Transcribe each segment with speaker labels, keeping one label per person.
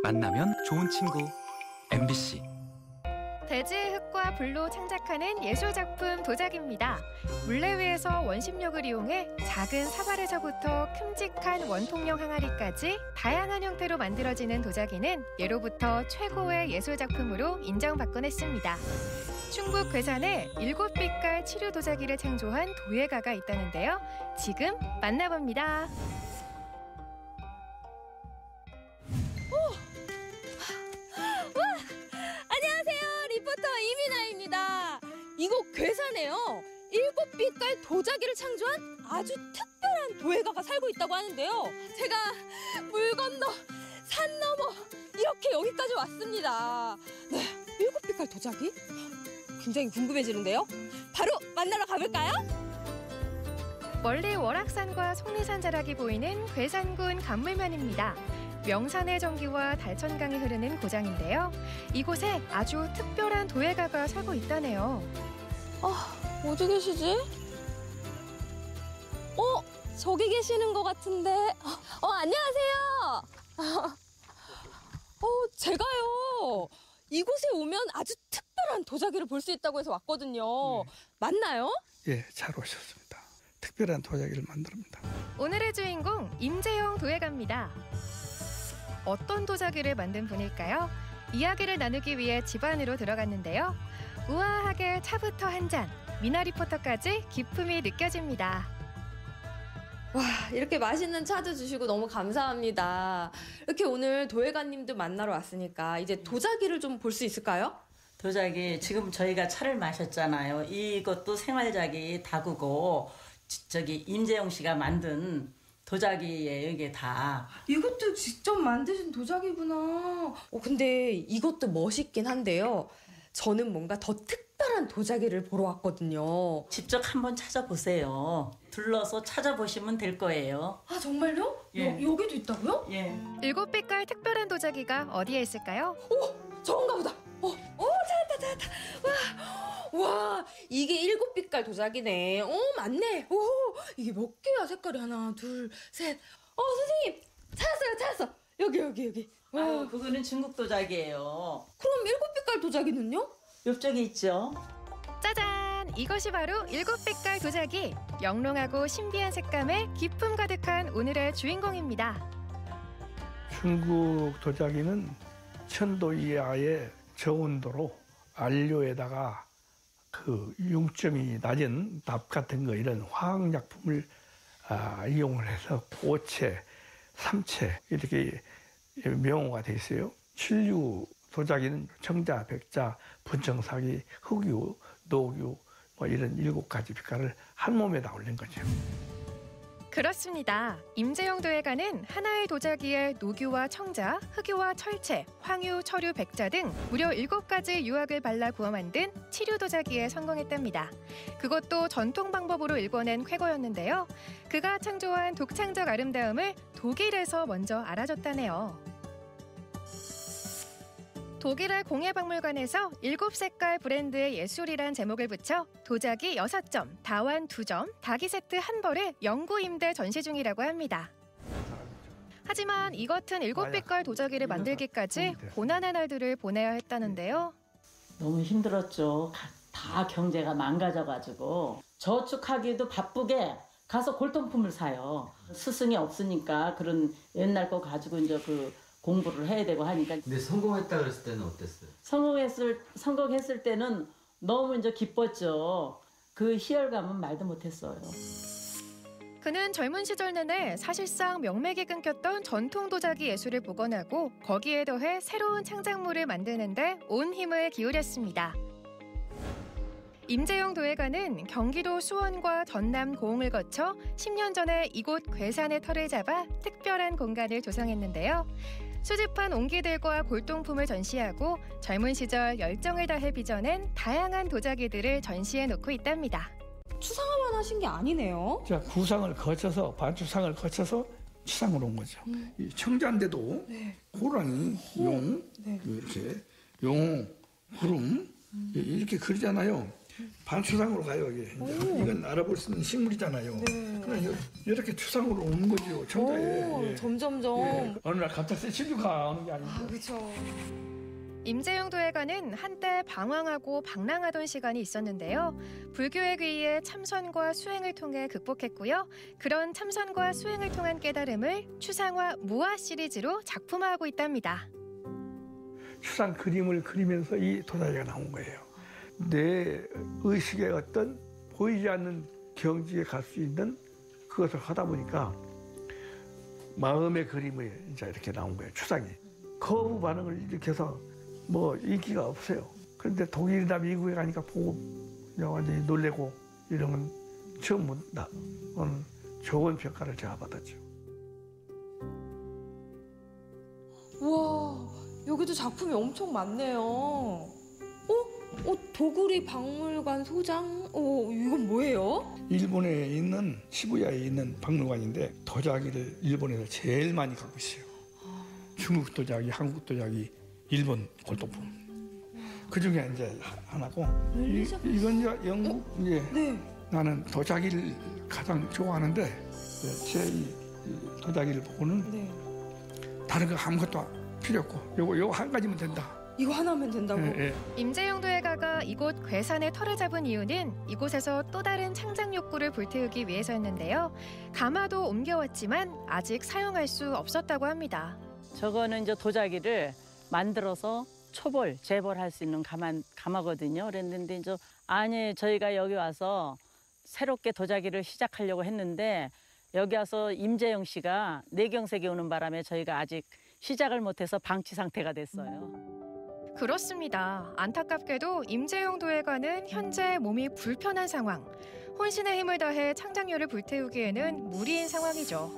Speaker 1: 만나면 좋은 친구 MBC.
Speaker 2: 대지의 흙과 불로 창작하는 예술작품 도자기입니다. 물레위에서 원심력을 이용해 작은 사발에서부터 큼직한 원통형 항아리까지 다양한 형태로 만들어지는 도자기는 예로부터 최고의 예술작품으로 인정받곤 했습니다. 충북 괴산에 7빛깔 치류 도자기를 창조한 도예가가 있다는데요. 지금 만나봅니다.
Speaker 3: 리포터 이민아입니다. 이곳 괴산에요. 7빛깔 도자기를 창조한 아주 특별한 도예가가 살고 있다고 하는데요. 제가 물 건너 산 넘어 이렇게 여기까지 왔습니다. 네, 7빛깔 도자기? 굉장히 궁금해지는데요. 바로 만나러 가볼까요?
Speaker 2: 멀리 월악산과 속리산 자락이 보이는 괴산군 간물면입니다. 명산의 정기와 달천강이 흐르는 고장인데요. 이곳에 아주 특별한 도예가가 살고 있다네요.
Speaker 3: 어디 계시지? 저기 계시는 것 같은데. 안녕하세요. 제가요. 이곳에 오면 아주 특별한 도자기를 볼 수 있다고 해서 왔거든요. 맞나요?
Speaker 4: 예, 잘 오셨습니다. 특별한 도자기를 만듭니다.
Speaker 2: 오늘의 주인공 임재용 도예가입니다. 어떤 도자기를 만든 분일까요? 이야기를 나누기 위해 집 안으로 들어갔는데요. 우아하게 차부터 한 잔, 미나 리포터까지 기품이 느껴집니다.
Speaker 3: 와, 이렇게 맛있는 차도 주시고 너무 감사합니다. 이렇게 오늘 도예가님들 만나러 왔으니까 이제 도자기를 좀 볼 수 있을까요?
Speaker 5: 도자기, 지금 저희가 차를 마셨잖아요. 이것도 생활자기 다구고 저기 임재용 씨가 만든 도자기예요, 이게 다.
Speaker 3: 이것도 직접 만드신 도자기구나. 근데 이것도 멋있긴 한데요. 저는 뭔가 더 특별한 도자기를 보러 왔거든요.
Speaker 5: 직접 한번 찾아보세요. 둘러서 찾아보시면 될 거예요.
Speaker 3: 아, 정말요?
Speaker 5: 예.
Speaker 3: 여기도 있다고요?
Speaker 5: 예.
Speaker 2: 7빛깔 특별한 도자기가 어디에 있을까요?
Speaker 3: 저건가 보다. 찾았다. 와, 이게 7빛깔 도자기네. 맞네. 이게 몇 개야, 색깔이? 하나, 둘, 셋. 선생님, 찾았어. 여기.
Speaker 5: 아유, 그거는 중국 도자기예요.
Speaker 3: 그럼 7빛깔 도자기는요?
Speaker 5: 옆쪽에 있죠.
Speaker 2: 짜잔! 이것이 바로 7빛깔 도자기. 영롱하고 신비한 색감에 기품 가득한 오늘의 주인공입니다.
Speaker 4: 중국 도자기는 천도 이하의 저온도로 안료에다가 그 융점이 낮은 납 같은 거 이런 화학약품을 이용을 해서 오체, 삼체 이렇게 명호가 돼 있어요. 칠류 도자기는 청자, 백자, 분청사기, 흑유, 녹유 뭐 이런 7가지 빛깔을 한 몸에다 올린 거죠.
Speaker 2: 그렇습니다. 임재용 도예가는 하나의 도자기에 녹유와 청자, 흑유와 철체, 황유, 철유, 백자 등 무려 7가지 유학을 발라 구워 만든 치류 도자기에 성공했답니다. 그것도 전통 방법으로 일궈낸 쾌거였는데요. 그가 창조한 독창적 아름다움을 독일에서 먼저 알아줬다네요. 독일의 공예박물관에서 7색깔 브랜드의 예술이란 제목을 붙여 도자기 6점, 다완 2점, 다기 세트 1벌을 영구 임대 전시 중이라고 합니다. 하지만 이 같은 7빛깔 도자기를 만들기까지 고난의 날들을 보내야 했다는데요.
Speaker 5: 너무 힘들었죠. 다 경제가 망가져가지고 저축하기도 바쁘게 가서 골동품을 사요. 스승이 없으니까 그런 옛날 거 가지고 이제 공부를 해야 되고 하니까.
Speaker 6: 근데 성공했다 그랬을 때는 어땠어요?
Speaker 5: 성공했을 때는 너무 이제 기뻤죠. 그 희열감은 말도 못했어요.
Speaker 2: 그는 젊은 시절 내내 사실상 명맥이 끊겼던 전통 도자기 예술을 복원하고 거기에 더해 새로운 창작물을 만드는 데 온 힘을 기울였습니다. 임재용 도예가는 경기도 수원과 전남 고흥을 거쳐 10년 전에 이곳 괴산의 터를 잡아 특별한 공간을 조성했는데요. 수집한 옹기들과 골동품을 전시하고 젊은 시절 열정을 다해 빚어낸 다양한 도자기들을 전시해 놓고 있답니다.
Speaker 3: 추상화만 하신 게 아니네요.
Speaker 4: 자, 구상을 거쳐서 반추상을 거쳐서 추상으로 온 거죠. 이 청자인데도 호랑이, 용 이렇게 용, 구름 이렇게 그리잖아요. 반추상으로 가요. 이게. 이건 알아볼 수 있는 식물이잖아요. 그냥 이렇게 추상으로 오는 거죠. 청자에. 예.
Speaker 3: 점점점.
Speaker 4: 예. 어느 날 갑자기 세치류가 오는 게 아니고.
Speaker 3: 그렇죠.
Speaker 2: 임재용 도예가는 한때 방황하고 방랑하던 시간이 있었는데요. 불교에 의해 참선과 수행을 통해 극복했고요. 그런 참선과 수행을 통한 깨달음을 추상화 무화 시리즈로 작품화하고 있답니다.
Speaker 4: 추상 그림을 그리면서 이 도자기가 나온 거예요. 내 의식의 어떤 보이지 않는 경지에 갈 수 있는 그것을 하다 보니까 마음의 그림이 이제 이렇게 나온 거예요. 추상이. 거부 반응을 일으켜서 뭐 인기가 없어요. 그런데 독일이나 미국에 가니까 보고 완전히 놀래고 이런 건 처음 좋은 평가를 제가 받았죠.
Speaker 3: 우와, 여기도 작품이 엄청 많네요. 도구리 박물관 소장? 이건 뭐예요?
Speaker 4: 일본에 있는 시부야에 있는 박물관인데 도자기를 일본에서 제일 많이 갖고 있어요. 중국 도자기, 한국 도자기, 일본 골동품. 그 중에 이제 하나고 이건 이제 영국 이제
Speaker 3: 네.
Speaker 4: 나는 도자기를 가장 좋아하는데 제 이 도자기를 보고는
Speaker 3: 네.
Speaker 4: 다른 거 아무것도 필요 없고 요거 한 가지면 된다.
Speaker 3: 이거 하나면 된다고?
Speaker 4: 예.
Speaker 2: 임재용 도예가가 이곳 괴산에 터를 잡은 이유는 이곳에서 또 다른 창작 욕구를 불태우기 위해서였는데요. 가마도 옮겨왔지만 아직 사용할 수 없었다고 합니다.
Speaker 5: 저거는 이제 도자기를 만들어서 초벌, 재벌할 수 있는 가마거든요. 그랬는데 이제 아니 저희가 여기 와서 새롭게 도자기를 시작하려고 했는데 여기 와서 임재용 씨가 뇌경색이 오는 바람에 저희가 아직 시작을 못해서 방치 상태가 됐어요.
Speaker 2: 그렇습니다. 안타깝게도 임재용 도예가는 현재 몸이 불편한 상황. 혼신의 힘을 다해 창작력을 불태우기에는 무리인 상황이죠.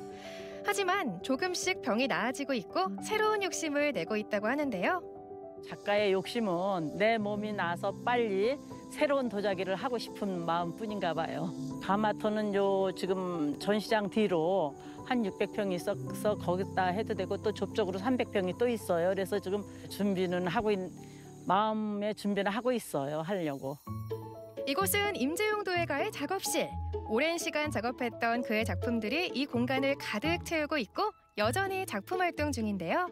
Speaker 2: 하지만 조금씩 병이 나아지고 있고 새로운 욕심을 내고 있다고 하는데요.
Speaker 5: 작가의 욕심은 내 몸이 나서 빨리 새로운 도자기를 하고 싶은 마음뿐인가 봐요. 가마토는 요 지금 전시장 뒤로 한 600평이 있어서 거기다 해도 되고 또 좁적으로 300평이 또 있어요. 그래서 지금 준비는 마음의 준비는 하고 있어요. 하려고.
Speaker 2: 이곳은 임재용 도예가의 작업실. 오랜 시간 작업했던 그의 작품들이 이 공간을 가득 채우고 있고 여전히 작품 활동 중인데요.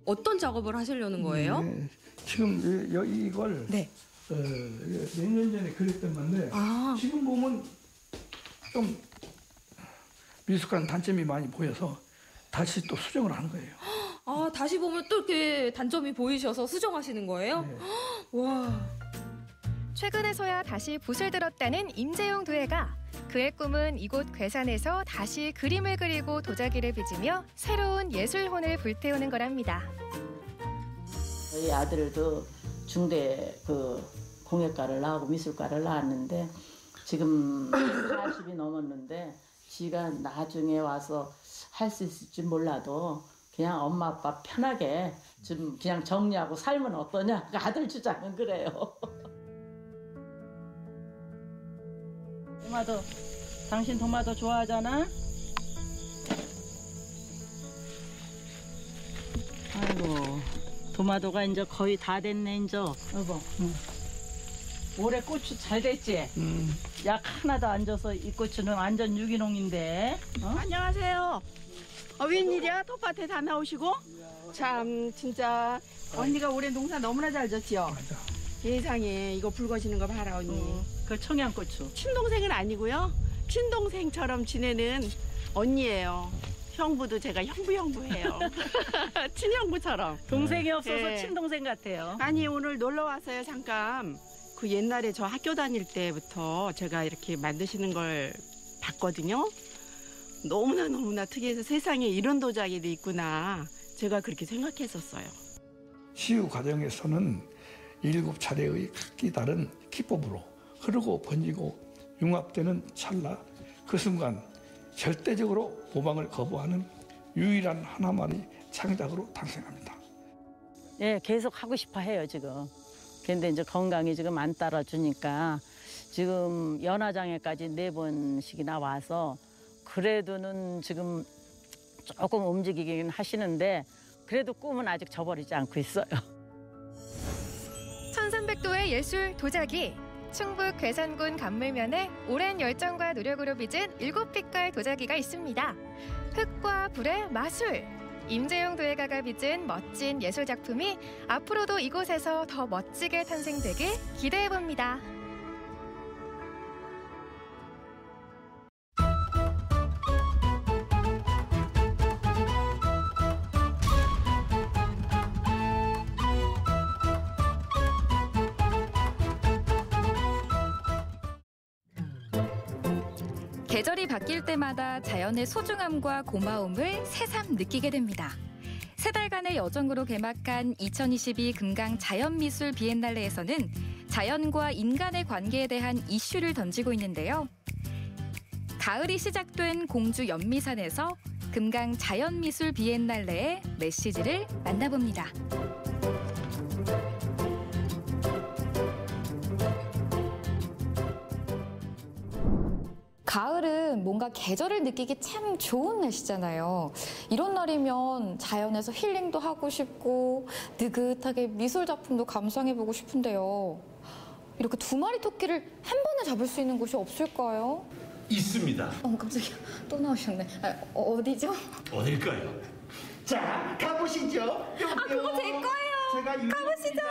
Speaker 3: 어떤 작업을 하시려는 거예요?
Speaker 4: 지금 이걸
Speaker 3: 네.
Speaker 4: 몇 년 전에 그렸던 건데 지금 보면 좀 미숙한 단점이 많이 보여서 다시 또 수정을 하는 거예요.
Speaker 3: 다시 보면 또 이렇게 단점이 보이셔서 수정하시는 거예요?
Speaker 4: 네.
Speaker 3: 와.
Speaker 2: 최근에서야 다시 붓을 들었다는 임재용 도예가. 그의 꿈은 이곳 괴산에서 다시 그림을 그리고 도자기를 빚으며 새로운 예술혼을 불태우는 거랍니다.
Speaker 5: 저희 아들도 중대 공예과를 나오고 미술과를 나왔는데 지금 40이 넘었는데 지가 나중에 와서 할 수 있을지 몰라도 그냥 엄마 아빠 편하게 좀 그냥 정리하고 살면 어떠냐. 아들 주장은 그래요. 토마토, 당신 토마토 좋아하잖아? 아이고, 토마토가 이제 거의 다 됐네, 이제. 여보, 올해 고추 잘 됐지? 약 하나도 안 줘서 이 고추는 완전 유기농인데.
Speaker 7: 안녕하세요. 웬일이야? 텃밭에 다 나오시고? 참 진짜 언니가 올해 농사 너무나 잘 졌지요? 세상에 이거 붉어지는 거 봐라 언니.
Speaker 5: 그 청양고추.
Speaker 7: 친동생은 아니고요. 친동생처럼 지내는 언니예요. 형부도 제가 형부해요. 친형부처럼.
Speaker 5: 동생이 없어서
Speaker 7: 네.
Speaker 5: 친동생 같아요.
Speaker 7: 아니 오늘 놀러 왔어요 잠깐. 그 옛날에 저 학교 다닐 때부터 제가 이렇게 만드시는 걸 봤거든요. 너무나 특이해서 세상에 이런 도자기도 있구나. 제가 그렇게 생각했었어요.
Speaker 4: 치유 과정에서는 7차례의 각기 다른 기법으로 흐르고 번지고 융합되는 찰나 그 순간 절대적으로 모방을 거부하는 유일한 하나만의 창작으로 탄생합니다.
Speaker 5: 예, 계속 하고 싶어 해요, 지금. 근데 이제 건강이 지금 안 따라주니까 지금 연화장애까지 4번씩이나 와서 그래도는 지금 조금 움직이긴 하시는데 그래도 꿈은 아직 저버리지 않고 있어요.
Speaker 2: 1300도의 예술 도자기. 충북 괴산군 감물면에 오랜 열정과 노력으로 빚은 7빛깔 도자기가 있습니다. 흙과 불의 마술! 임재용 도예가가 빚은 멋진 예술작품이 앞으로도 이곳에서 더 멋지게 탄생되길 기대해봅니다.
Speaker 8: 계절이 바뀔 때마다 자연의 소중함과 고마움을 새삼 느끼게 됩니다. 3달간의 여정으로 개막한 2022 금강 자연미술 비엔날레에서는 자연과 인간의 관계에 대한 이슈를 던지고 있는데요. 가을이 시작된 공주 연미산에서 금강 자연미술 비엔날레의 메시지를 만나봅니다.
Speaker 9: 가을은 뭔가 계절을 느끼기 참 좋은 날씨잖아요. 이런 날이면 자연에서 힐링도 하고 싶고 느긋하게 미술 작품도 감상해보고 싶은데요. 이렇게 2마리 토끼를 한 번에 잡을 수 있는 곳이 없을까요?
Speaker 10: 있습니다.
Speaker 9: 깜짝이야. 또 나오셨네. 어디죠?
Speaker 10: 어딜까요? 자, 가보시죠. 뿅뿅.
Speaker 9: 그거 제 거예요.
Speaker 10: 제가
Speaker 9: 가보시죠.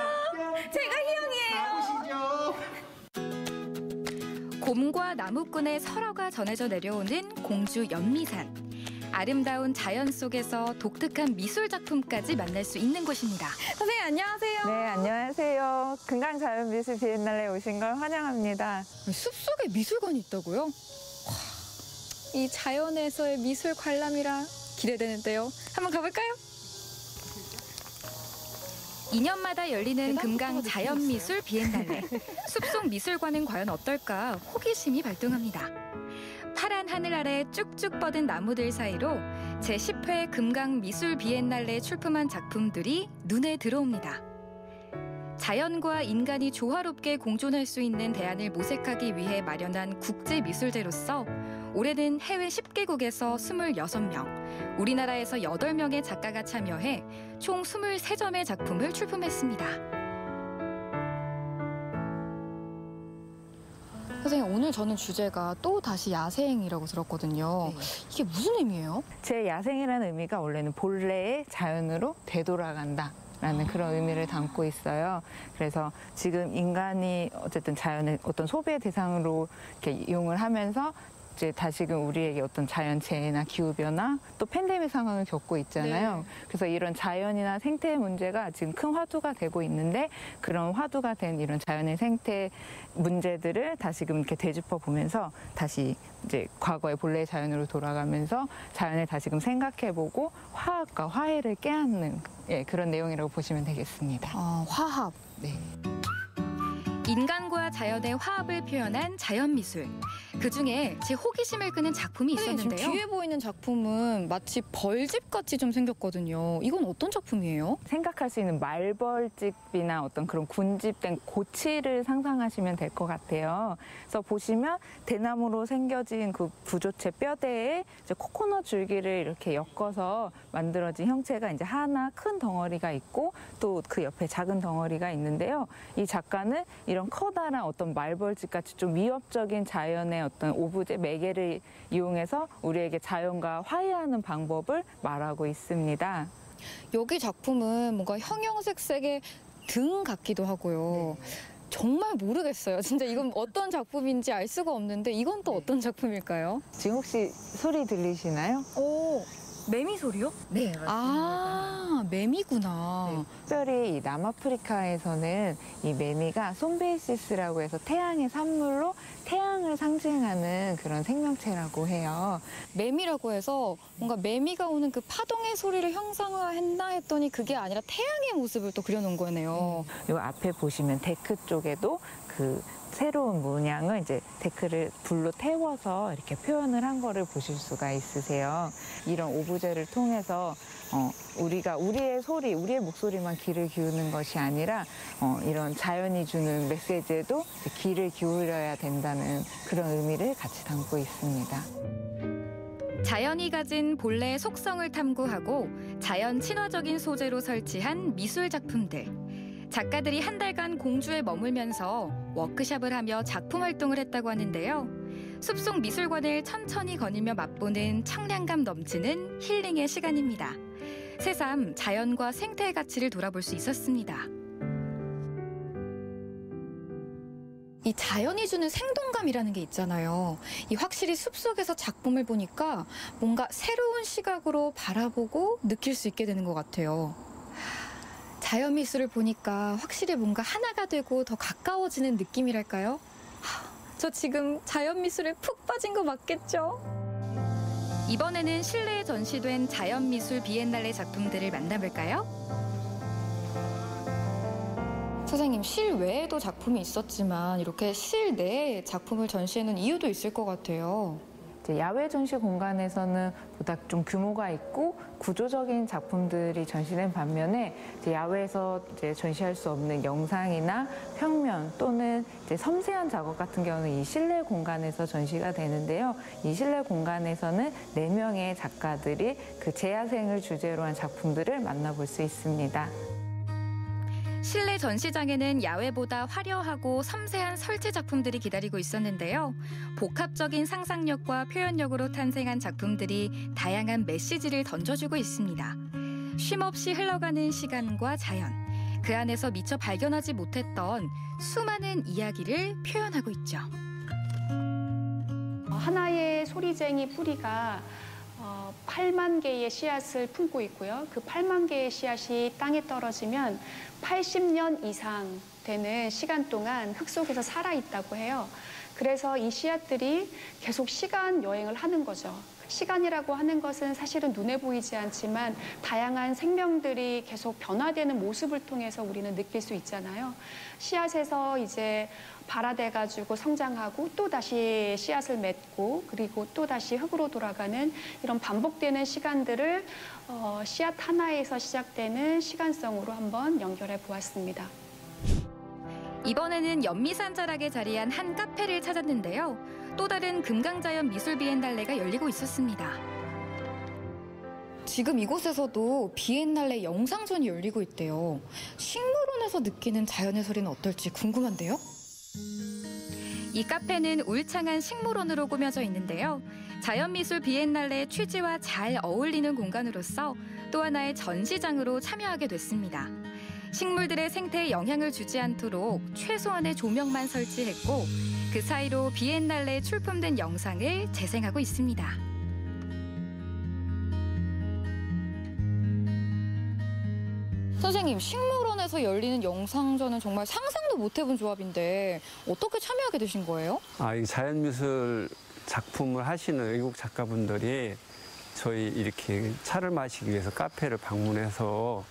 Speaker 9: 제가 희영이에요.
Speaker 10: 가보시죠.
Speaker 8: 곰과 나무꾼의 설화가 전해져 내려오는 공주 연미산. 아름다운 자연 속에서 독특한 미술 작품까지 만날 수 있는 곳입니다.
Speaker 9: 선생님 안녕하세요.
Speaker 11: 네, 안녕하세요. 금강자연미술 비엔날레에 오신 걸 환영합니다.
Speaker 9: 숲속에 미술관이 있다고요? 와, 이 자연에서의 미술 관람이라 기대되는데요. 한번 가볼까요?
Speaker 8: 2년마다 열리는 금강 자연미술 비엔날레. 숲속 미술관은 과연 어떨까 호기심이 발동합니다. 파란 하늘 아래 쭉쭉 뻗은 나무들 사이로 제10회 금강 미술 비엔날레에 출품한 작품들이 눈에 들어옵니다. 자연과 인간이 조화롭게 공존할 수 있는 대안을 모색하기 위해 마련한 국제미술제로서 올해는 해외 10개국에서 26명, 우리나라에서 8명의 작가가 참여해 총 23점의 작품을 출품했습니다.
Speaker 9: 선생님, 오늘 저는 주제가 또 다시 야생이라고 들었거든요. 네. 이게 무슨 의미예요?
Speaker 11: 제 야생이라는 의미가 원래는 본래의 자연으로 되돌아간다. 라는 그런 의미를 담고 있어요. 그래서 지금 인간이 어쨌든 자연의 어떤 소비의 대상으로 이렇게 이용을 하면서 이제 다시금 우리에게 어떤 자연 재해나 기후 변화 또 팬데믹 상황을 겪고 있잖아요. 네. 그래서 이런 자연이나 생태 문제가 지금 큰 화두가 되고 있는데 그런 화두가 된 이런 자연의 생태 문제들을 다시금 이렇게 되짚어 보면서 다시 이제 과거의 본래의 자연으로 돌아가면서 자연을 다시금 생각해보고 화합과 화해를 깨닫는 그런 내용이라고 보시면 되겠습니다.
Speaker 9: 화합.
Speaker 11: 네.
Speaker 8: 인간과 자연의 화합을 표현한 자연미술. 그중에 제 호기심을 끄는 작품이 있었는데요.
Speaker 9: 지금 뒤에 보이는 작품은 마치 벌집같이 좀 생겼거든요. 이건 어떤 작품이에요?
Speaker 11: 생각할 수 있는 말벌집이나 어떤 그런 군집된 고치를 상상하시면 될 것 같아요. 그래서 보시면 대나무로 생겨진 그 부조체 뼈대에 이제 코코넛 줄기를 이렇게 엮어서 만들어진 형체가 이제 하나 큰 덩어리가 있고 또 그 옆에 작은 덩어리가 있는데요. 이 작가는 이런 커다란 어떤 말벌집 같이 좀 위협적인 자연의 어떤 오브제 매개를 이용해서 우리에게 자연과 화해하는 방법을 말하고 있습니다.
Speaker 9: 여기 작품은 뭔가 형형색색의 등 같기도 하고요. 정말 모르겠어요. 진짜 이건 어떤 작품인지 알 수가 없는데 이건 또 어떤 작품일까요?
Speaker 11: 지금 혹시 소리 들리시나요?
Speaker 9: 오, 매미 소리요?
Speaker 11: 네, 맞습니다.
Speaker 9: 아, 매미구나.
Speaker 11: 네. 특별히 이 남아프리카에서는 이 매미가 솜베이시스라고 해서 태양의 산물로 태양을 상징하는 그런 생명체라고 해요.
Speaker 9: 매미라고 해서 뭔가 매미가 오는 그 파동의 소리를 형상화했나 했더니 그게 아니라 태양의 모습을 또 그려놓은 거네요.
Speaker 11: 이 앞에 보시면 데크 쪽에도 그 새로운 문양을 이제 데크를 불로 태워서 이렇게 표현을 한 거를 보실 수가 있으세요. 이런 오브제를 통해서 우리가 우리의 소리, 우리의 목소리만 귀를 기우는 것이 아니라 이런 자연이 주는 메시지에도 귀를 기울여야 된다는 그런 의미를 같이 담고 있습니다.
Speaker 8: 자연이 가진 본래의 속성을 탐구하고 자연 친화적인 소재로 설치한 미술 작품들. 작가들이 한 달간 공주에 머물면서 워크숍을 하며 작품 활동을 했다고 하는데요. 숲속 미술관을 천천히 거닐며 맛보는 청량감 넘치는 힐링의 시간입니다. 새삼 자연과 생태의 가치를 돌아볼 수 있었습니다.
Speaker 9: 이 자연이 주는 생동감이라는 게 있잖아요. 이 확실히 숲속에서 작품을 보니까 뭔가 새로운 시각으로 바라보고 느낄 수 있게 되는 것 같아요. 자연 미술을 보니까 확실히 뭔가 하나가 되고 더 가까워지는 느낌이랄까요? 저 지금 자연 미술에 푹 빠진 거 맞겠죠?
Speaker 8: 이번에는 실내에 전시된 자연미술 비엔날레 작품들을 만나볼까요?
Speaker 9: 선생님, 실외에도 작품이 있었지만 이렇게 실내에 작품을 전시하는 이유도 있을 것 같아요.
Speaker 11: 야외 전시 공간에서는 보다 좀 규모가 있고 구조적인 작품들이 전시된 반면에 야외에서 전시할 수 없는 영상이나 평면 또는 섬세한 작업 같은 경우는 이 실내 공간에서 전시가 되는데요. 이 실내 공간에서는 4명의 작가들이 그 재야생을 주제로 한 작품들을 만나볼 수 있습니다.
Speaker 8: 실내 전시장에는 야외보다 화려하고 섬세한 설치 작품들이 기다리고 있었는데요. 복합적인 상상력과 표현력으로 탄생한 작품들이 다양한 메시지를 던져주고 있습니다. 쉼없이 흘러가는 시간과 자연, 그 안에서 미처 발견하지 못했던 수많은 이야기를 표현하고 있죠.
Speaker 12: 하나의 소리쟁이 뿌리가 8만 개의 씨앗을 품고 있고요. 그 8만 개의 씨앗이 땅에 떨어지면 80년 이상 되는 시간 동안 흙 속에서 살아있다고 해요. 그래서 이 씨앗들이 계속 시간 여행을 하는 거죠. 시간이라고 하는 것은 사실은 눈에 보이지 않지만 다양한 생명들이 계속 변화되는 모습을 통해서 우리는 느낄 수 있잖아요. 씨앗에서 이제 발화돼가지고 성장하고 또 다시 씨앗을 맺고 그리고 또 다시 흙으로 돌아가는 이런 반복되는 시간들을 씨앗 하나에서 시작되는 시간성으로 한번 연결해 보았습니다.
Speaker 8: 이번에는 연미산 자락에 자리한 한 카페를 찾았는데요. 또 다른 금강자연 미술 비엔날레가 열리고 있었습니다.
Speaker 9: 지금 이곳에서도 비엔날레 영상전이 열리고 있대요. 식물원에서 느끼는 자연의 소리는 어떨지 궁금한데요?
Speaker 8: 이 카페는 울창한 식물원으로 꾸며져 있는데요. 자연미술 비엔날레의 취지와 잘 어울리는 공간으로서 또 하나의 전시장으로 참여하게 됐습니다. 식물들의 생태에 영향을 주지 않도록 최소한의 조명만 설치했고 그 사이로 비엔날레에 출품된 영상을 재생하고 있습니다.
Speaker 9: 선생님, 식물원에서 열리는 영상전은 정말 상상도 못 해본 조합인데 어떻게 참여하게 되신 거예요?
Speaker 13: 이 자연미술 작품을 하시는 외국 작가분들이 저희 이렇게 차를 마시기 위해서 카페를 방문해서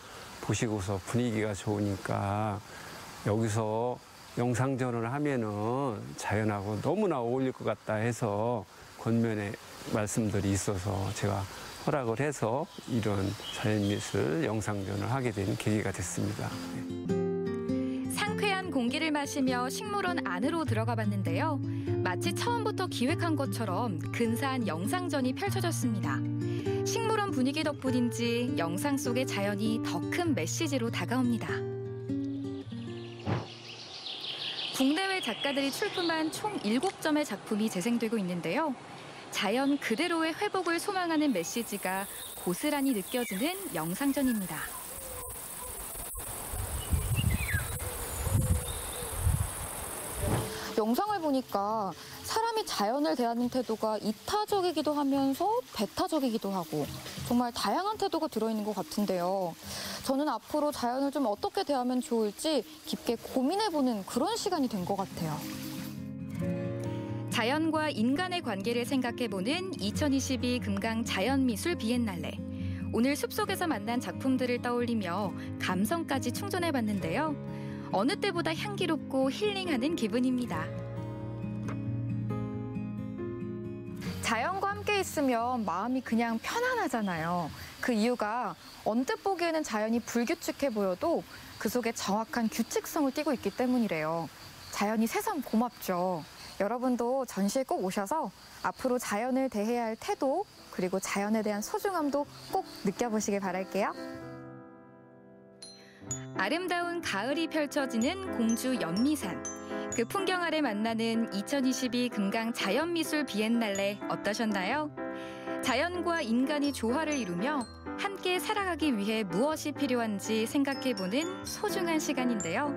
Speaker 13: 보시고서 분위기가 좋으니까 여기서 영상전을 하면은 자연하고 너무나 어울릴 것 같다 해서 권면의 말씀들이 있어서 제가 허락을 해서 이런 자연미술 영상전을 하게 된 계기가 됐습니다.
Speaker 8: 상쾌한 공기를 마시며 식물원 안으로 들어가 봤는데요. 마치 처음부터 기획한 것처럼 근사한 영상전이 펼쳐졌습니다. 식물원 분위기 덕분인지 영상 속의 자연이 더 큰 메시지로 다가옵니다. 국내외 작가들이 출품한 총 7점의 작품이 재생되고 있는데요. 자연 그대로의 회복을 소망하는 메시지가 고스란히 느껴지는 영상전입니다.
Speaker 9: 영상을 보니까 사람이 자연을 대하는 태도가 이타적이기도 하면서 배타적이기도 하고 정말 다양한 태도가 들어있는 것 같은데요. 저는 앞으로 자연을 좀 어떻게 대하면 좋을지 깊게 고민해보는 그런 시간이 된 것 같아요.
Speaker 8: 자연과 인간의 관계를 생각해보는 2022 금강 자연미술 비엔날레. 오늘 숲속에서 만난 작품들을 떠올리며 감성까지 충전해봤는데요. 어느 때보다 향기롭고 힐링하는 기분입니다.
Speaker 9: 자연과 함께 있으면 마음이 그냥 편안하잖아요. 그 이유가 언뜻 보기에는 자연이 불규칙해 보여도 그 속에 정확한 규칙성을 띠고 있기 때문이래요. 자연이 새삼 고맙죠. 여러분도 전시에 꼭 오셔서 앞으로 자연을 대해야 할 태도 그리고 자연에 대한 소중함도 꼭 느껴보시길 바랄게요.
Speaker 8: 아름다운 가을이 펼쳐지는 공주 연미산. 그 풍경 아래 만나는 2022 금강 자연미술 비엔날레 어떠셨나요? 자연과 인간이 조화를 이루며 함께 살아가기 위해 무엇이 필요한지 생각해보는 소중한 시간인데요.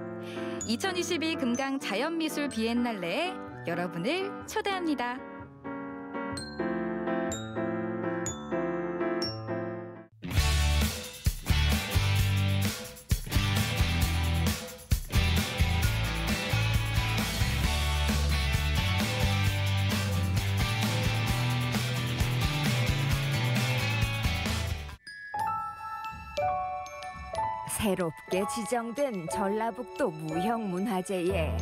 Speaker 8: 2022 금강 자연미술 비엔날레에 여러분을 초대합니다.
Speaker 14: 새롭게 지정된 전라북도 무형문화재에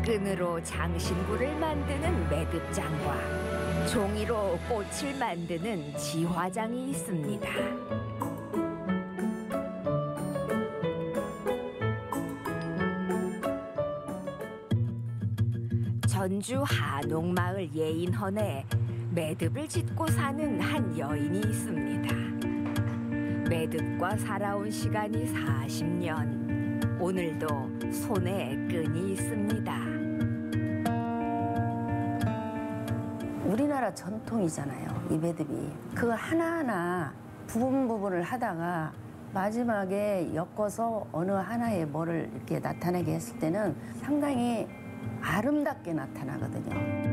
Speaker 14: 끈으로 장신구를 만드는 매듭장과 종이로 꽃을 만드는 지화장이 있습니다. 전주 한옥마을 예인헌에 매듭을 짓고 사는 한 여인이 있습니다. 매듭과 살아온 시간이 40년. 오늘도 손에 끈이 있습니다.
Speaker 15: 우리나라 전통이잖아요, 이 매듭이. 그거 하나하나 부분을 하다가 마지막에 엮어서 어느 하나의 뭐를 이렇게 나타나게 했을 때는 상당히 아름답게 나타나거든요.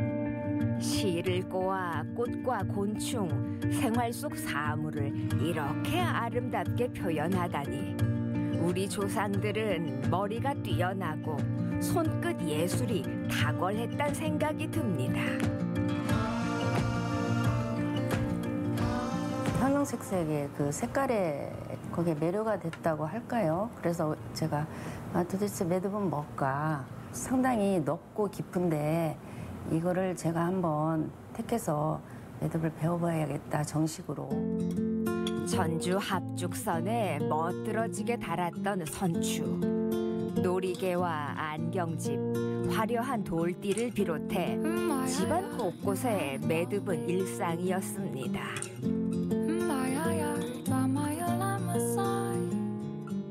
Speaker 14: 시를 꼬아 꽃과 곤충, 생활 속 사물을 이렇게 아름답게 표현하다니 우리 조상들은 머리가 뛰어나고 손끝 예술이 탁월했단 생각이 듭니다.
Speaker 15: 형형색색의 그 색깔에 거기에 매료가 됐다고 할까요? 그래서 제가 도대체 매듭은 뭘까? 상당히 넓고 깊은데 이거를 제가 한번 택해서 매듭을 배워봐야겠다, 정식으로.
Speaker 14: 전주 합죽선에 멋들어지게 달았던 선추, 놀이개와 안경집, 화려한 돌띠를 비롯해 집안 곳곳에 매듭은 일상이었습니다.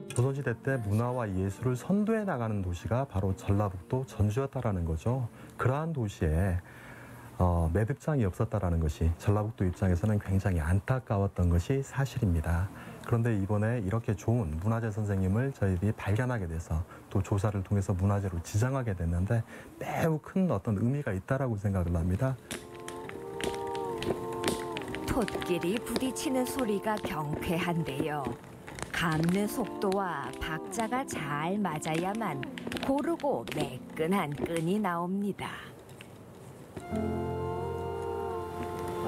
Speaker 16: 조선시대 때 문화와 예술을 선도해 나가는 도시가 바로 전라북도 전주였다라는 거죠. 그러한 도시에 매듭장이 없었다라는 것이 전라북도 입장에서는 굉장히 안타까웠던 것이 사실입니다. 그런데 이번에 이렇게 좋은 문화재 선생님을 저희들이 발견하게 돼서 또 조사를 통해서 문화재로 지정하게 됐는데 매우 큰 어떤 의미가 있다라고 생각을 합니다.
Speaker 14: 톳길이 부딪히는 소리가 경쾌한데요. 감는 속도와 박자가 잘 맞아야만 고르고 매끈한 끈이 나옵니다.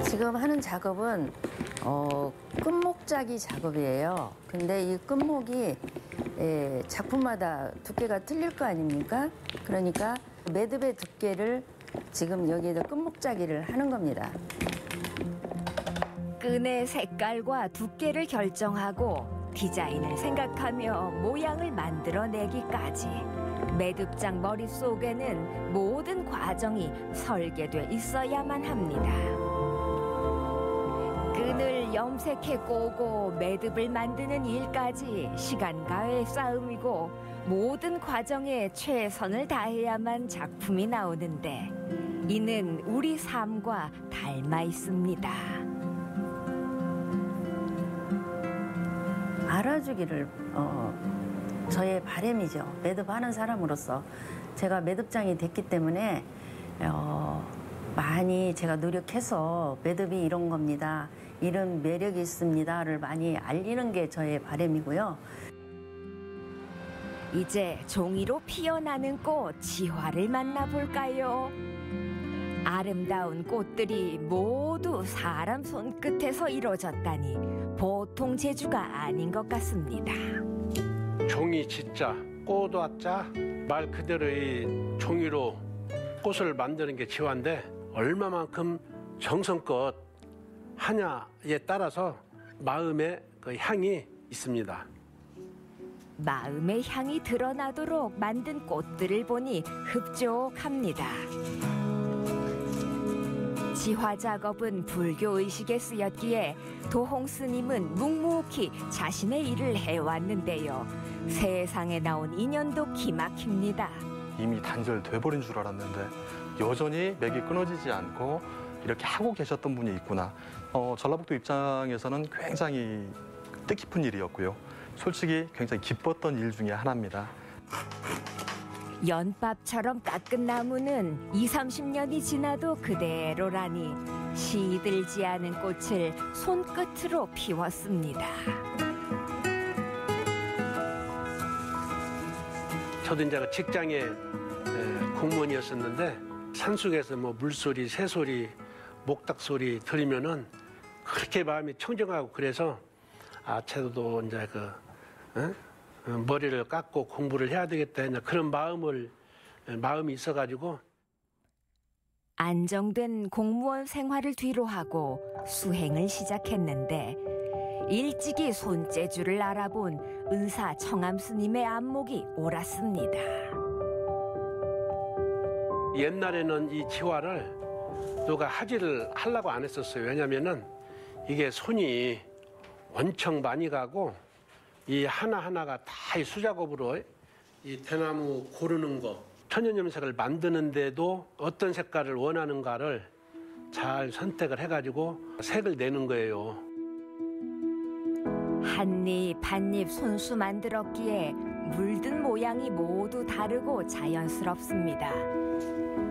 Speaker 15: 지금 하는 작업은 끝목짜기 작업이에요. 근데 이 끝목이 작품마다 두께가 틀릴 거 아닙니까? 그러니까 매듭의 두께를 지금 여기에다 끝목짜기를 하는 겁니다.
Speaker 14: 끈의 색깔과 두께를 결정하고 디자인을 생각하며 모양을 만들어내기까지 매듭장 머릿속에는 모든 과정이 설계돼 있어야만 합니다. 끈을 염색해 꼬고 매듭을 만드는 일까지 시간과의 싸움이고 모든 과정에 최선을 다해야만 작품이 나오는데 이는 우리 삶과 닮아 있습니다.
Speaker 15: 알아주기를 저의 바람이죠. 매듭하는 사람으로서 제가 매듭장이 됐기 때문에 많이 제가 노력해서 매듭이 이런 겁니다, 이런 매력이 있습니다를 많이 알리는 게 저의 바람이고요.
Speaker 14: 이제 종이로 피어나는 꽃 지화를 만나볼까요? 아름다운 꽃들이 모두 사람 손끝에서 이루어졌다니 보통 재주가 아닌 것 같습니다.
Speaker 17: 종이 짓자, 꽃 왔자 말 그대로의 종이로 꽃을 만드는 게 지화인데 얼마만큼 정성껏 하냐에 따라서 마음의 그 향이 있습니다.
Speaker 14: 마음의 향이 드러나도록 만든 꽃들을 보니 흡족합니다. 지화 작업은 불교의식에 쓰였기에 도홍 스님은 묵묵히 자신의 일을 해왔는데요. 세상에 나온 인연도 기막힙니다.
Speaker 16: 이미 단절돼 버린 줄 알았는데 여전히 맥이 끊어지지 않고 이렇게 하고 계셨던 분이 있구나. 전라북도 입장에서는 굉장히 뜻깊은 일이었고요. 솔직히 굉장히 기뻤던 일 중에 하나입니다.
Speaker 14: 연밥처럼 깎은 나무는 20-30년이 지나도 그대로라니 시들지 않은 꽃을 손끝으로 피웠습니다.
Speaker 17: 저도 이제 직장에 공무원이었었는데 산속에서 뭐 물소리, 새소리, 목닭소리 들으면은 그렇게 마음이 청정하고 그래서 저도 이제 머리를 깎고 공부를 해야 되겠다 그런 마음이 있어가지고
Speaker 14: 안정된 공무원 생활을 뒤로하고 수행을 시작했는데 일찍이 손재주를 알아본 은사 청암 스님의 안목이 옳았습니다.
Speaker 17: 옛날에는 이 지화를 누가 하려고 안 했었어요. 왜냐면은 이게 손이 엄청 많이 가고 이 하나하나가 다 이 수작업으로 이 대나무 고르는 거, 천연염색을 만드는데도 어떤 색깔을 원하는가를 잘 선택을 해가지고 색을 내는 거예요.
Speaker 14: 한입 한입 손수 만들었기에 물든 모양이 모두 다르고 자연스럽습니다.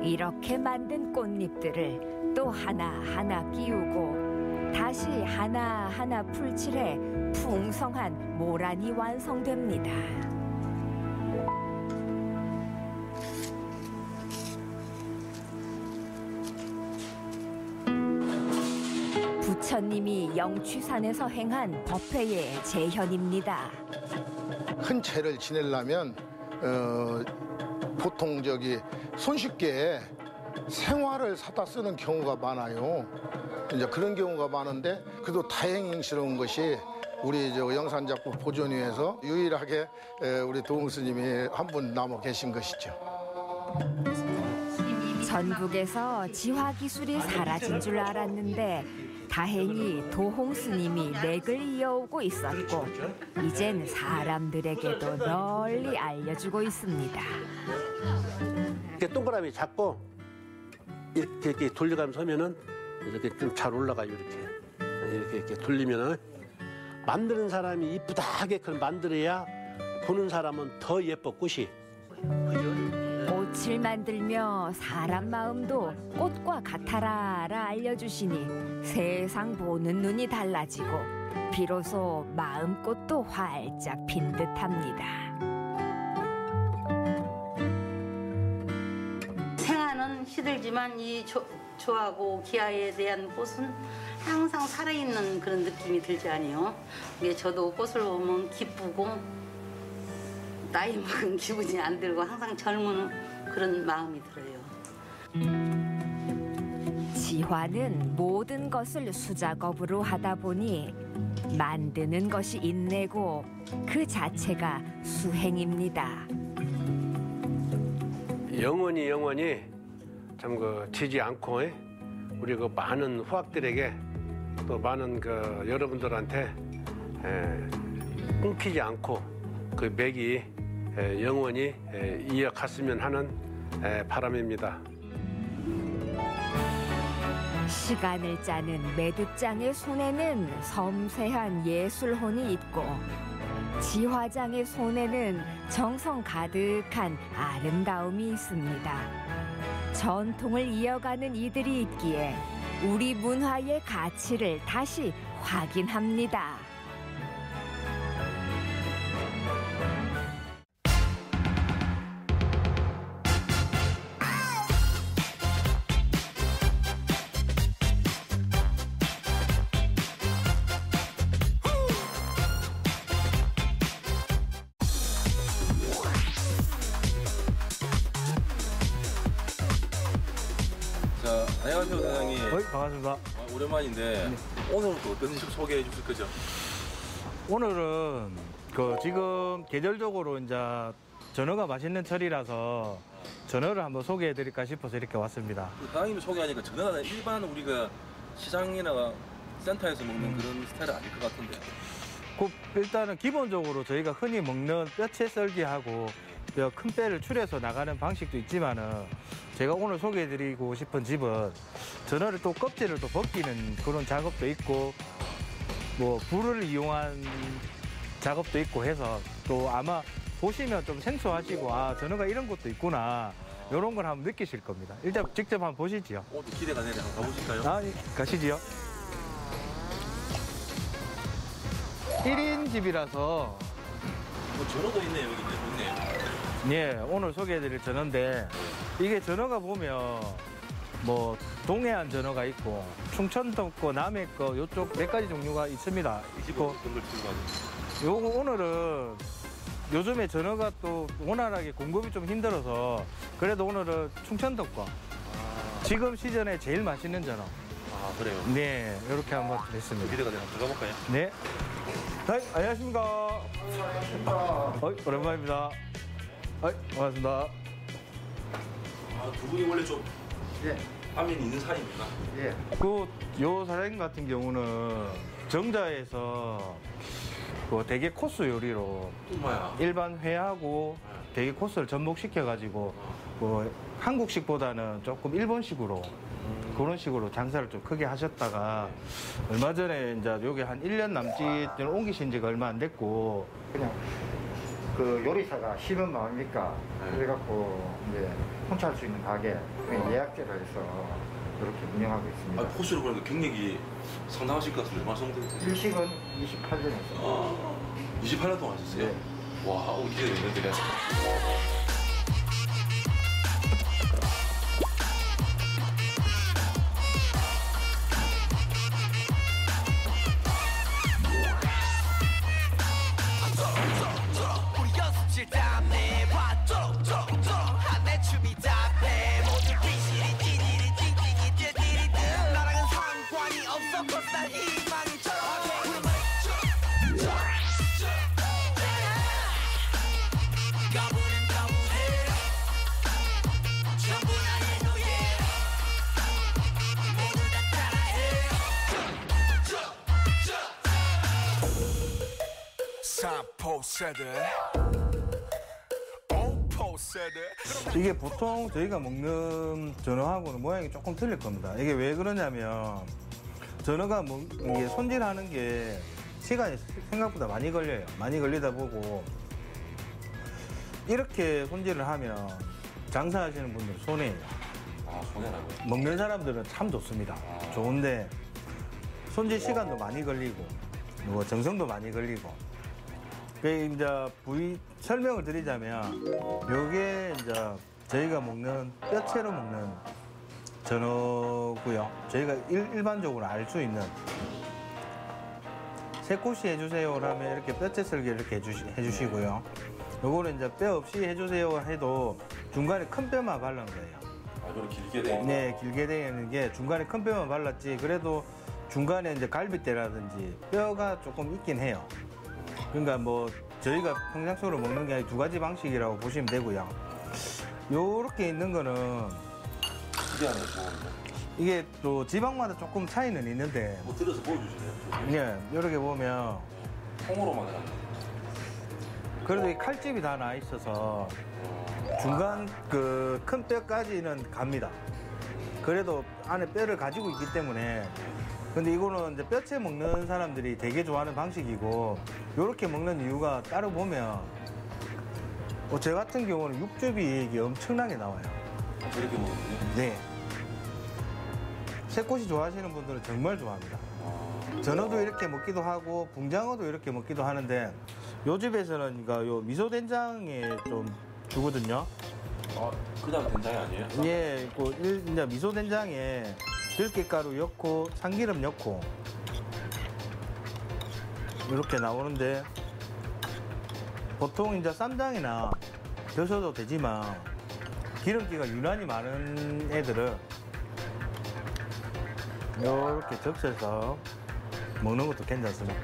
Speaker 14: 이렇게 만든 꽃잎들을 또 하나하나 끼우고 다시 하나하나 풀칠해 풍성한 모란이 완성됩니다. 부처님이 영취산에서 행한 법회의 재현입니다.
Speaker 18: 큰 죄를 지내려면 보통 손쉽게 생화를 사다 쓰는 경우가 많아요. 이제 그런 경우가 많은데 그래도 다행스러운 것이 우리 영산작품 보존위에서 유일하게 우리 도홍 스님이 한 분 남아 계신 것이죠.
Speaker 14: 전국에서 지화 기술이 사라진 줄 알았는데 다행히 도홍 스님이 맥을 이어오고 있었고 이젠 사람들에게도 널리 알려주고 있습니다.
Speaker 17: 이렇게 동그라미 잡고 이렇게 돌려가면서 하면은 이렇게 좀 잘 올라가요. 이렇게 돌리면은 만드는 사람이 이쁘다하게 그걸 만들어야 보는 사람은 더 예뻐 꽃이.
Speaker 14: 꽃을 만들며 사람 마음도 꽃과 같아라라 알려주시니 세상 보는 눈이 달라지고 비로소 마음꽃도 활짝 핀 듯합니다.
Speaker 19: 생화는 시들지만 이 조하고 기아에 대한 꽃은 항상 살아있는 그런 느낌이 들지 않아요. 저도 꽃을 보면 기쁘고 나이 먹은 기분이 안 들고 항상 젊은 그런 마음이 들어요.
Speaker 14: 지화는 모든 것을 수작업으로 하다 보니 만드는 것이 인내고 그 자체가 수행입니다.
Speaker 17: 영원히 참 지지 않고 우리 많은 후학들에게 또 많은 여러분들한테 끊기지 않고 그 맥이 영원히 이어갔으면 하는 바람입니다.
Speaker 14: 시간을 짜는 매듭장의 손에는 섬세한 예술혼이 있고 지화장의 손에는 정성 가득한 아름다움이 있습니다. 전통을 이어가는 이들이 있기에 우리 문화의 가치를 다시 확인합니다.
Speaker 20: 안녕하세요, 사장님.
Speaker 21: 반갑습니다.
Speaker 20: 오랜만인데 오늘은 또 어떤 식 소개해 주실 거죠?
Speaker 21: 오늘은 지금 계절적으로 이제 전어가 맛있는 철이라서 전어를 한번 소개해 드릴까 싶어서 이렇게 왔습니다.
Speaker 20: 사장님이 소개하니까 전어는 일반 우리가 시장이나 센터에서 먹는 그런 스타일은 아닐 것 같은데.
Speaker 21: 일단은 기본적으로 저희가 흔히 먹는 뼈채 썰기하고 뼈 큰 뼈를 추려서 나가는 방식도 있지만은 제가 오늘 소개해드리고 싶은 집은 전어를 또 껍질을 또 벗기는 그런 작업도 있고 뭐 불을 이용한 작업도 있고 해서 또 아마 보시면 좀 생소하시고 아 전어가 이런 것도 있구나 이런 걸 한번 느끼실 겁니다. 일단 직접 한번 보시지요.
Speaker 20: 기대가 되네. 한번 가보실까요?
Speaker 21: 아, 가시지요. 1인 집이라서
Speaker 20: 전어도 있네 여기 있네요.
Speaker 21: 예, 오늘 소개해드릴 전어인데 이게 전어가 보면 뭐 동해안 전어가 있고 충청도 거, 남해 거 이쪽 몇 가지 종류가 있습니다. 있고 요거 오늘은 요즘에 전어가 또 원활하게 공급이 좀 힘들어서 그래도 오늘은 충청도 거 지금 시즌에 제일 맛있는 전어.
Speaker 20: 아 그래요?
Speaker 21: 네, 이렇게 한번 했습니다.
Speaker 20: 기대가 되나 들어가 볼까요?
Speaker 21: 네. 안녕하십니까. 오랜만입니다. 반갑습니다.
Speaker 20: 두 분이 원래 좀 안면이 있는 사이입니까?
Speaker 21: 예. 요 사장님 같은 경우는 정자에서 그 대게 코스 요리로 일반 회하고 대게 코스를 접목시켜가지고 뭐 한국식보다는 조금 일본식으로 그런 식으로 장사를 좀 크게 하셨다가 얼마 전에 이제 여기 한 1년 남짓 옮기신 지가 얼마 안 됐고
Speaker 1: 그냥 그 요리사가 심은 마음이니까 그래갖고 이제 혼자 할 수 있는 가게 예약제를 해서 이렇게 운영하고 있습니다.
Speaker 20: 코스로 보니까 경력이 상당하실 것 같은데 얼마 정도 되세요?
Speaker 1: 일식은 28년 했어요.
Speaker 20: 28년 동안 하셨어요? 네. 와, 오늘 기대되는데.
Speaker 21: 이게 보통 저희가 먹는 전어하고는 모양이 조금 틀릴 겁니다. 이게 왜 그러냐면 전어가 이게 손질하는 게 시간이 생각보다 많이 걸려요. 많이 걸리다 보고 이렇게 손질을 하면 장사하시는 분들은 손해예요.
Speaker 20: 아, 손해라고요?
Speaker 21: 먹는 사람들은 참 좋습니다. 좋은데 손질 시간도 많이 걸리고 뭐 정성도 많이 걸리고 이제 부위 설명을 드리자면 요게 이제 저희가 먹는 뼈채로 먹는 전어고요. 저희가 일반적으로 알 수 있는 새꼬시 해주세요 하면 이렇게 뼈채 썰기 이렇게 해주시고요. 요거는 이제 뼈 없이 해주세요 해도 중간에 큰 뼈만 바르는 거예요.
Speaker 20: 아, 저는 길게 돼 있는
Speaker 21: 네, 길게 되는 게 중간에 큰 뼈만 발랐지 그래도 중간에 이제 갈비뼈라든지 뼈가 조금 있긴 해요. 그러니까 뭐 저희가 평상적으로 먹는 게 두 가지 방식이라고 보시면 되고요. 요렇게 있는 거는 이게 또 지방마다 조금 차이는 있는데
Speaker 20: 뭐 들어서 보여주시네요.
Speaker 21: 네, 이렇게 보면
Speaker 20: 통으로만 해놨네.
Speaker 21: 그래도 이 칼집이 다 나 있어서 중간 그 큰 뼈까지는 갑니다. 그래도 안에 뼈를 가지고 있기 때문에 근데 이거는 이제 뼈채 먹는 사람들이 되게 좋아하는 방식이고 이렇게 먹는 이유가 따로 보면 저 같은 경우는 육즙이 이게 엄청나게 나와요.
Speaker 20: 저렇게 먹거든요?
Speaker 21: 네. 새꼬시 좋아하시는 분들은 정말 좋아합니다. 전어도 이렇게 먹기도 하고 붕장어도 이렇게 먹기도 하는데 요 집에서는 요 미소 된장에 좀 주거든요.
Speaker 20: 그 다음 된장이 아니에요?
Speaker 21: 예, 이제 미소 된장에 들깨가루 넣고 참기름 넣고 이렇게 나오는데 보통 이제 쌈장이나 드셔도 되지만 기름기가 유난히 많은 애들은 이렇게 적셔서 먹는 것도 괜찮습니다.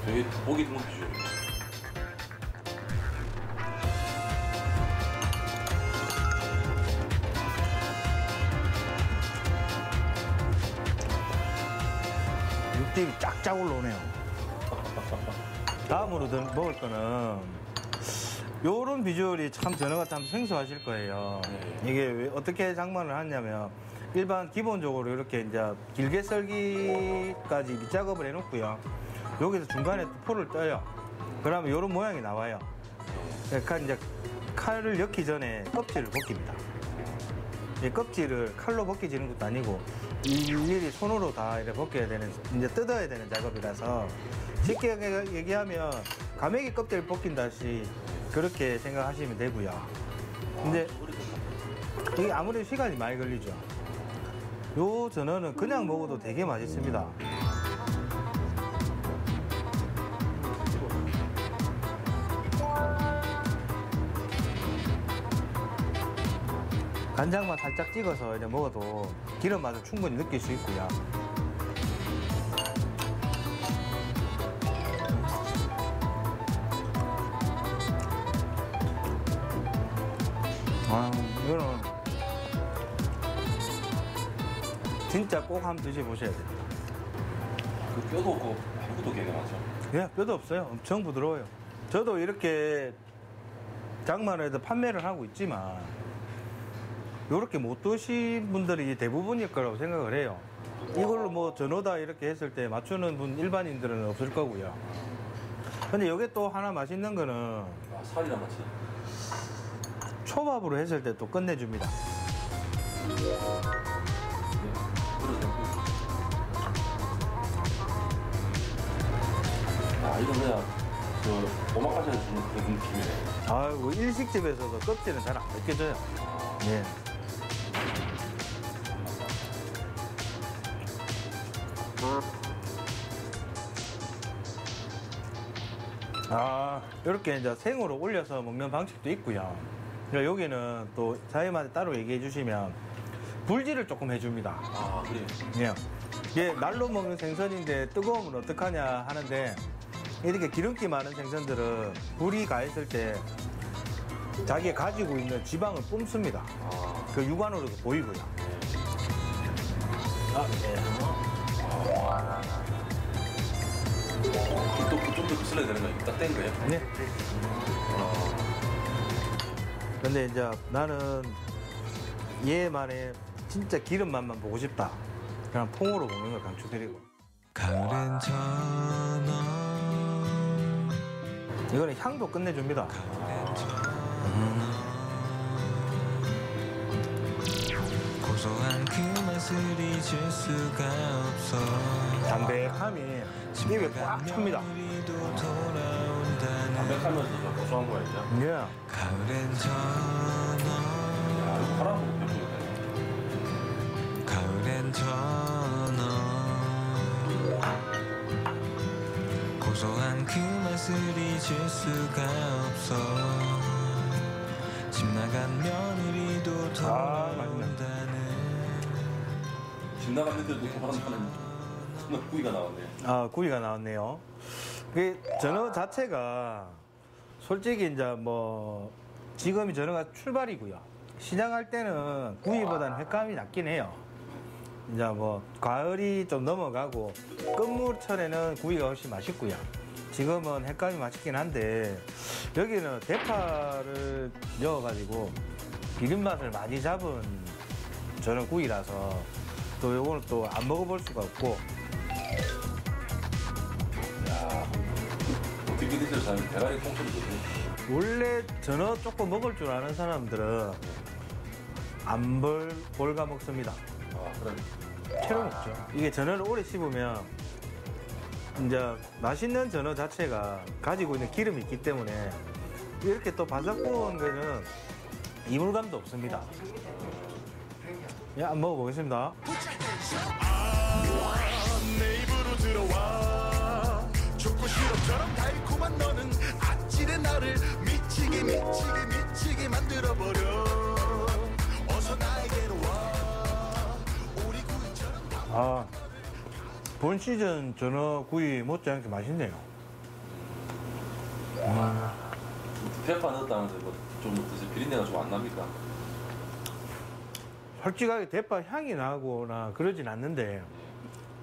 Speaker 20: 되게 보기 드문 비주얼.
Speaker 21: 육즙이 쫙쫙 올라오네요. 다음으로 먹을 거는 요런 비주얼이 참 전어가 참 생소하실 거예요. 이게 왜 어떻게 장만을 하냐면 일반 기본적으로 이렇게 이제 길게 썰기까지 밑작업을 해놓고요. 여기서 중간에 또 포를 떠요. 그러면 요런 모양이 나와요. 그러니까 이제 칼을 넣기 전에 껍질을 벗깁니다. 이 껍질을 칼로 벗기지는 것도 아니고 일일이 손으로 다 이렇게 벗겨야 되는, 이제 뜯어야 되는 작업이라서 쉽게 얘기하면 가메기 껍질 벗긴다시 그렇게 생각하시면 되고요. 근데 이게 아무래도 시간이 많이 걸리죠. 요 전어는 그냥 먹어도 되게 맛있습니다. 간장만 살짝 찍어서 이제 먹어도 기름 맛을 충분히 느낄 수 있고요. 이거는 진짜 꼭 한번 드셔보셔야 돼요.
Speaker 20: 그 뼈도 없고 아무것도 개념하죠.
Speaker 21: 예, 뼈도 없어요. 엄청 부드러워요. 저도 이렇게 장만을 해서 판매를 하고 있지만 이렇게 못 드신 분들이 대부분일 거라고 생각을 해요. 이걸로 뭐 전어다 이렇게 했을 때 맞추는 분 일반인들은 없을 거고요. 근데 여기 또 하나 맛있는 거는
Speaker 20: 살이나 같이
Speaker 21: 초밥으로 했을 때 또 끝내줍니다.
Speaker 20: 이건 그냥 그 오마카세에서 주는 그런 느낌이네.
Speaker 21: 아이고, 일식집에서도 껍질은 잘 안 벗겨져요. 예. 이렇게 이제 생으로 올려서 먹는 방식도 있고요. 여기는 또 사장님한테 따로 얘기해 주시면 불질을 조금 해줍니다.
Speaker 20: 그래요?
Speaker 21: 예. 이게 날로 먹는 생선인데 뜨거우면 어떡하냐 하는데 이렇게 기름기 많은 생선들은 불이 가했을 때 자기가 가지고 있는 지방을 뿜습니다. 그 육안으로도 보이고요.
Speaker 20: 좀더 썰어야 되는 거예요? 딱 뗀 거예요?
Speaker 21: 네. 근데 이제 나는 얘만의 진짜 기름 맛만 보고 싶다. 그냥 통으로 먹는 걸 강추드리고.
Speaker 6: 가을엔 전어.
Speaker 21: 이거는 향도 끝내줍니다.
Speaker 6: 고소한 그 맛을 잊을 수가 없어.
Speaker 21: 담백함이 입에 꽉 찹니다.
Speaker 20: 담백하면서도 고소한 거예요?
Speaker 21: 예.
Speaker 6: 가을엔 전어. 가을엔 전어. 고소한 그 맛을 잊을 수가 없어. 집 나간 며느리도 돌아온다는.
Speaker 20: 집 나간 며느리도 있고 바람직한 구이가 나왔네요.
Speaker 21: 구이가 나왔네요. 그 전어 자체가 솔직히 이제 뭐 지금이 전어가 출발이고요. 시장할 때는 구이보다는 횟감이 낮긴 해요. 이제 뭐 가을이 좀 넘어가고 끝물철에는 구이가 훨씬 맛있고요. 지금은 횟감이 맛있긴 한데 여기는 대파를 넣어가지고 비린 맛을 많이 잡은 전어 구이라서 또 요거는 또 안 먹어볼 수가 없고.
Speaker 20: 어떻게 드세요, 사장님? 대가리 통째로 드세요?
Speaker 21: 원래 전어 조금 먹을 줄 아는 사람들은 안 볼가 먹습니다.
Speaker 20: 그래.
Speaker 21: 채로 먹죠. 이게 전어를 오래 씹으면 이제 맛있는 전어 자체가 가지고 있는 기름이 있기 때문에 이렇게 또 바삭 구운 거는 이물감도 없습니다. 예, 한번 먹어보겠습니다.
Speaker 6: 내 입으로 들어와 초코 시럽처럼 달콤한 너는 아찔해 나를 미치게 만들어버려. 어서 나에게로 와 우리 구이처럼.
Speaker 21: 본 시즌 전어 구이 못지않게 맛있네요.
Speaker 20: 대파 넣었다면서 좀 어떠세요? 비린내가 좀 안 납니까?
Speaker 21: 솔직하게 대파 향이 나거나 그러진 않는데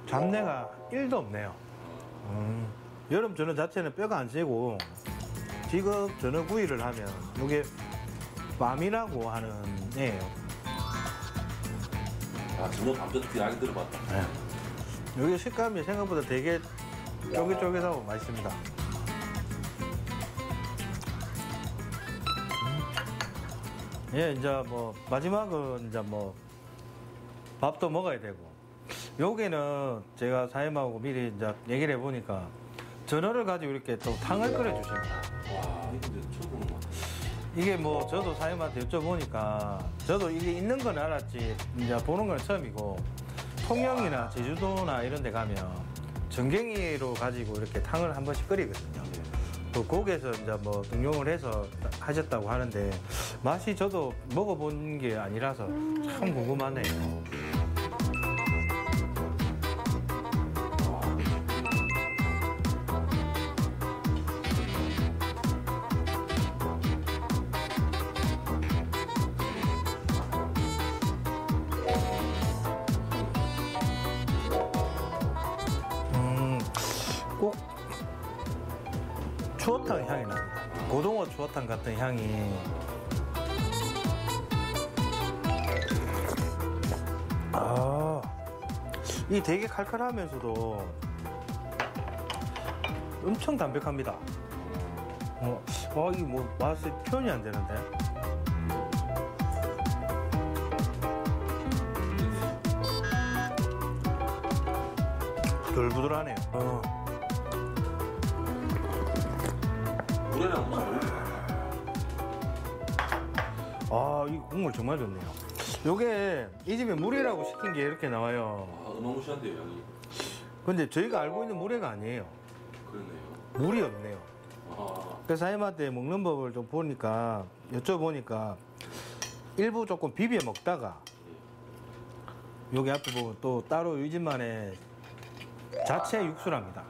Speaker 21: 잡내가 1도 없네요. 여름 전어 자체는 뼈가 안 세고 직업 전어 구이를 하면 이게 밤이라고 하는 애예요.
Speaker 20: 아, 전어 밤젓 이야기 들어봤다.
Speaker 21: 네. 이게 식감이 생각보다 되게 쫄깃쫄깃하고 맛있습니다. 예, 이제 뭐 마지막은 이제 뭐 밥도 먹어야 되고, 여기는 제가 사장님하고 미리 이제 얘기를 해보니까 전어를 가지고 이렇게 또 탕을 끓여주십니다.
Speaker 20: 와, 이거 이제 처음 보는 것 같아.
Speaker 21: 이게 뭐 저도 사장님한테 여쭤보니까 저도 이게 있는 건 알았지 이제 보는 건 처음이고, 통영이나 제주도나 이런 데 가면 전갱이로 가지고 이렇게 탕을 한 번씩 끓이거든요. 그 거기에서 이제 뭐 등용을 해서 하셨다고 하는데 맛이 저도 먹어본 게 아니라서 참 궁금하네요. 꼭 추어탕 향이 납니다. 고등어 추어탕 같은 향이. 아, 이 되게 칼칼하면서도 엄청 담백합니다. 이게 뭐 맛이 표현이 안 되는데. 부들부들하네요.
Speaker 20: 물에랑 무슨
Speaker 21: 이 국물 정말 좋네요. 요게 이 집에 물회라고 시킨 게 이렇게 나와요.
Speaker 20: 어마무시한데요, 양이.
Speaker 21: 근데 저희가 알고 있는 물회가 아니에요.
Speaker 20: 그러네요.
Speaker 21: 물이 없네요. 그래서 사장님한테 먹는 법을 좀 보니까, 여쭤보니까 일부 조금 비벼 먹다가 여기 앞에 보면 또 따로 이 집만의 자체 육수랍니다.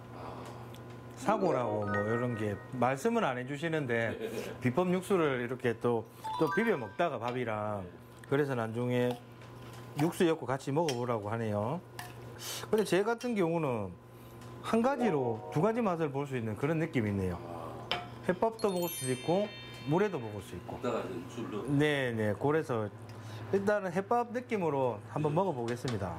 Speaker 21: 사고라고 뭐 이런 게 말씀은 안 해주시는데 비법 육수를 이렇게 또 비벼 먹다가 밥이랑, 그래서 나중에 육수 엮고 같이 먹어보라고 하네요. 근데 제 같은 경우는 한 가지로 두 가지 맛을 볼 수 있는 그런 느낌이 있네요. 햇밥도 먹을 수도 있고 물에도 먹을 수 있고.
Speaker 20: 먹다가 이제 술로.
Speaker 21: 네네. 그래서 일단은 햇밥 느낌으로 한번 먹어보겠습니다.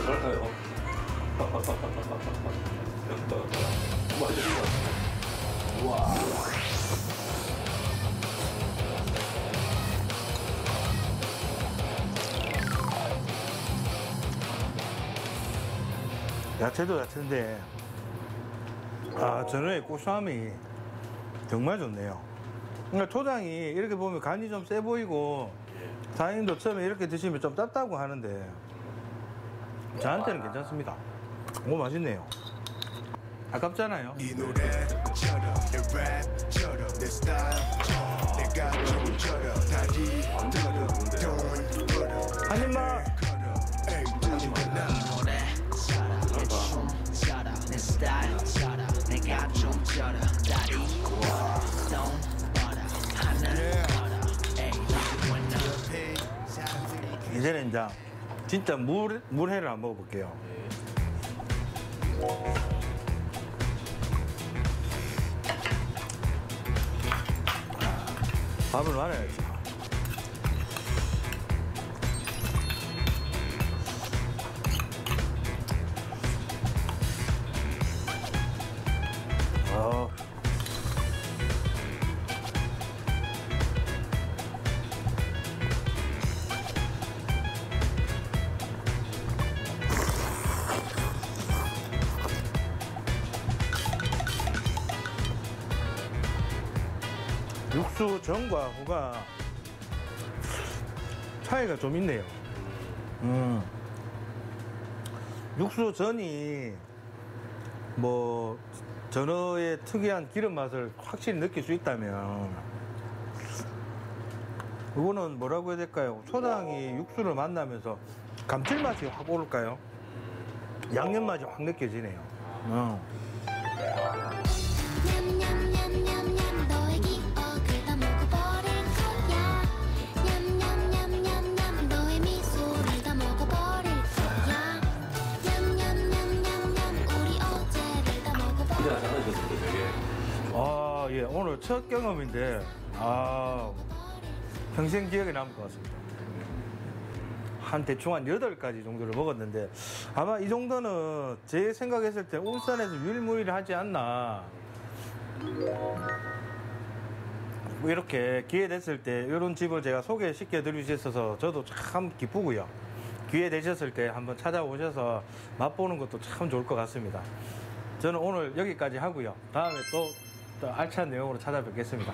Speaker 20: 그럴까요? 와.
Speaker 21: 야채도 야채인데 전어의 고소함이 정말 좋네요. 그러니까 초장이 이렇게 보면 간이 좀 세 보이고, 사장님도 처음에 이렇게 드시면 좀 짭다고 하는데 저한테는 괜찮습니다. 오, 맛있네요. 아깝잖아요.
Speaker 6: 이 노래처럼 내 랩처럼 내 스타일처럼 내가 좀처럼 다시 들어 don't put
Speaker 21: 한 입만.
Speaker 3: 내 스타일처럼 내가 좀처럼 다리 손 뻗어 하늘 걸어
Speaker 21: 이제는 이제 진짜 물회를 한번 먹어볼게요. 밥을 말아야지. 육수 전과 후가 차이가 좀 있네요. 육수 전이 뭐 전어의 특이한 기름 맛을 확실히 느낄 수 있다면, 이거는 뭐라고 해야 될까요? 초장이 육수를 만나면서 감칠맛이 확 오를까요? 양념 맛이 확 느껴지네요.
Speaker 3: 냠냠냠냠냠 너의 기억을 다 먹어버릴까
Speaker 21: 예, 오늘 첫 경험인데 평생 기억에 남을 것 같습니다. 대충 한 8가지 정도를 먹었는데 아마 이 정도는 제 생각했을 때 울산에서 유일무이하지 않나. 이렇게 기회 됐을 때 이런 집을 제가 소개시켜 드릴 수 있어서 저도 참 기쁘고요. 기회 되셨을 때 한번 찾아오셔서 맛보는 것도 참 좋을 것 같습니다. 저는 오늘 여기까지 하고요. 다음에 또 알찬 내용으로 찾아뵙겠습니다.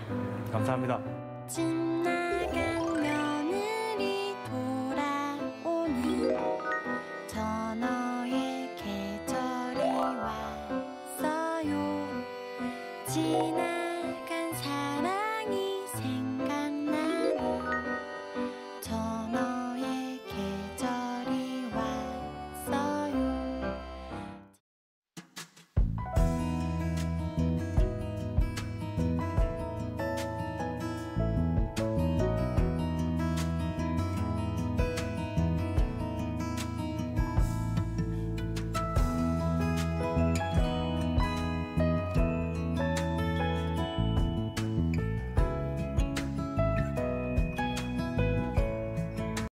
Speaker 21: 감사합니다.
Speaker 7: 집 나간 며느리 돌아오는 전어의 계절이 왔어요. 지나간 사람